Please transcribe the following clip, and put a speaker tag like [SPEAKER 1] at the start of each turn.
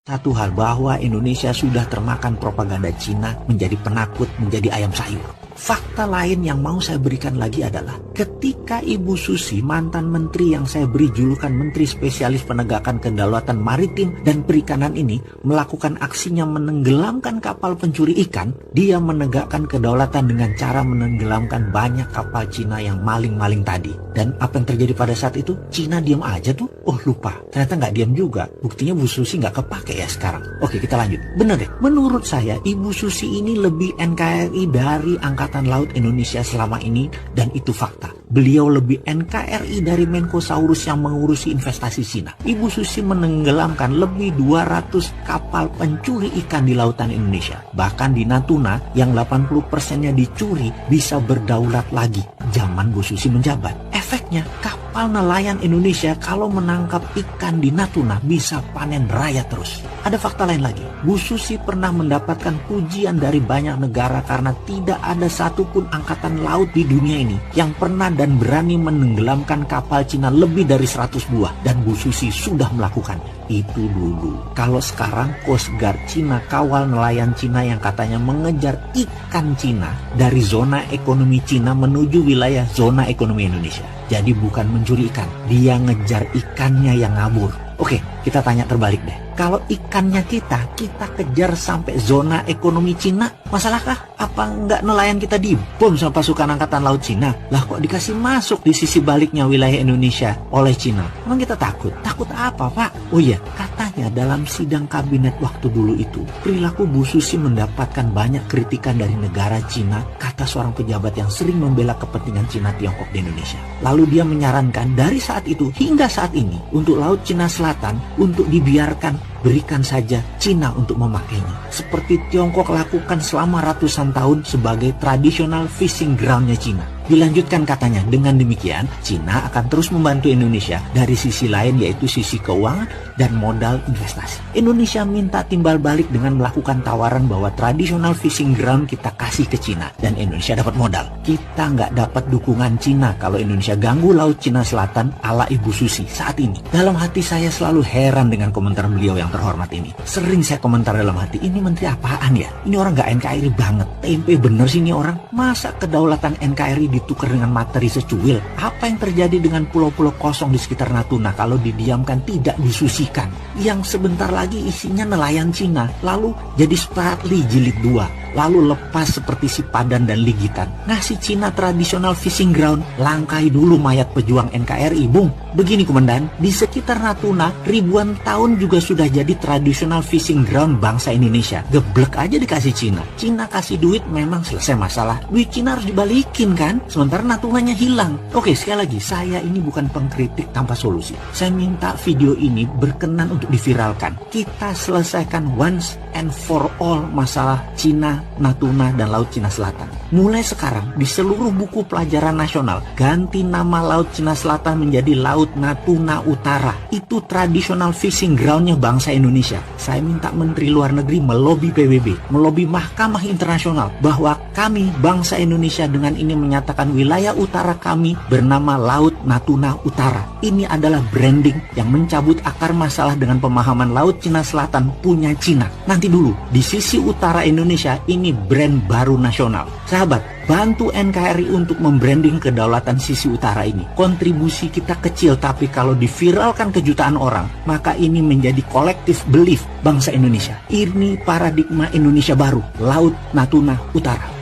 [SPEAKER 1] satu hal, bahwa Indonesia sudah termakan propaganda Cina, menjadi penakut, menjadi ayam sayur. Fakta lain yang mau saya berikan lagi adalah ketika Ibu Susi, mantan menteri yang saya beri julukan Menteri Spesialis Penegakan Kedaulatan Maritim dan Perikanan ini, melakukan aksinya menenggelamkan kapal pencuri ikan, dia menegakkan kedaulatan dengan cara menenggelamkan banyak kapal Cina yang maling-maling tadi. Dan apa yang terjadi pada saat itu? Cina diam aja tuh. Oh lupa, ternyata nggak diam juga. Buktinya Bu Susi nggak kepake ya sekarang. Oke, kita lanjut. Bener deh, menurut saya Ibu Susi ini lebih NKRI dari Angkatan Laut Indonesia selama ini, dan itu fakta. Beliau lebih NKRI dari Menkosaurus yang mengurusi investasi Cina. Ibu Susi menenggelamkan lebih 200 kapal pencuri ikan di lautan Indonesia. Bahkan di Natuna yang 80%-nya dicuri bisa berdaulat lagi zaman Bu Susi menjabat. Efeknya, kapal nelayan Indonesia kalau menangkap ikan di Natuna bisa panen raya terus. Ada fakta lain lagi. Bu Susi pernah mendapatkan pujian dari banyak negara karena tidak ada satupun angkatan laut di dunia ini yang pernah dan berani menenggelamkan kapal Cina lebih dari 100 buah. Dan Bu Susi sudah melakukannya. Itu dulu. Kalau sekarang Coast Guard Cina kawal nelayan Cina yang katanya mengejar ikan Cina dari zona ekonomi Cina menuju wilayah zona ekonomi Indonesia. Jadi bukan mencuri ikan, dia ngejar ikannya yang ngabur. Oke, kita tanya terbalik deh. Kalau ikannya kita kejar sampai zona ekonomi Cina, masalahkah? Apa nggak nelayan kita dibom sama pasukan angkatan laut Cina? Lah kok dikasih masuk di sisi baliknya wilayah Indonesia oleh Cina? Emang kita takut? Takut apa, Pak? Oh iya, katanya dalam sidang kabinet waktu dulu itu, perilaku Bu Susi mendapatkan banyak kritikan dari negara Cina, kata seorang pejabat yang sering membela kepentingan Cina Tiongkok di Indonesia. Lalu dia menyarankan dari saat itu hingga saat ini untuk Laut Cina Selatan untuk dibiarkan, berikan saja Cina untuk memakainya. Seperti Tiongkok lakukan selama ratusan tahun sebagai traditional fishing groundnya Cina. Dilanjutkan katanya, dengan demikian Cina akan terus membantu Indonesia dari sisi lain, yaitu sisi keuangan dan modal investasi. Indonesia minta timbal balik dengan melakukan tawaran bahwa traditional fishing ground kita kasih ke Cina dan Indonesia dapat modal. Kita nggak dapat dukungan Cina kalau Indonesia ganggu Laut Cina Selatan ala Ibu Susi saat ini. Dalam hati saya selalu heran dengan komentar beliau yang terhormat ini. Sering saya komentar dalam hati, ini menteri apaan ya? Ini orang nggak NKRI banget. Tempe bener sih ini orang. Masa kedaulatan NKRI ditukar dengan materi secuil? Apa yang terjadi dengan pulau-pulau kosong di sekitar Natuna kalau didiamkan tidak disusikan? Yang sebentar lagi isinya nelayan Cina, lalu jadi Spratly jilid 2. Lalu lepas seperti si Padan dan Ligitan. Ngasih Cina traditional fishing ground, langkai dulu mayat pejuang NKRI, Bung. Begini Komandan, di sekitar Natuna ribuan tahun juga sudah jadi traditional fishing ground bangsa Indonesia. Geblek aja dikasih Cina. Cina kasih duit memang selesai masalah. Duit Cina harus dibalikin kan? Sementara Natunanya hilang. Oke, sekali lagi, saya ini bukan pengkritik tanpa solusi. Saya minta video ini berkenan untuk diviralkan. Kita selesaikan once and for all masalah Cina, Natuna, dan Laut Cina Selatan. Mulai sekarang, di seluruh buku pelajaran nasional, ganti nama Laut Cina Selatan menjadi Laut Natuna Utara. Itu traditional fishing groundnya bangsa Indonesia. Saya minta Menteri Luar Negeri melobi PBB, melobi Mahkamah Internasional, bahwa kami, bangsa Indonesia, dengan ini menyatakan wilayah utara kami bernama Laut Natuna Utara. Ini adalah branding yang mencabut akar masalah dengan pemahaman Laut Cina Selatan punya Cina. Nanti dulu, di sisi utara Indonesia, ini brand baru nasional. Sahabat, bantu NKRI untuk membranding kedaulatan sisi utara ini. Kontribusi kita kecil, tapi kalau diviralkan ke jutaan orang, maka ini menjadi collective belief bangsa Indonesia. Ini paradigma Indonesia baru, Laut Natuna Utara.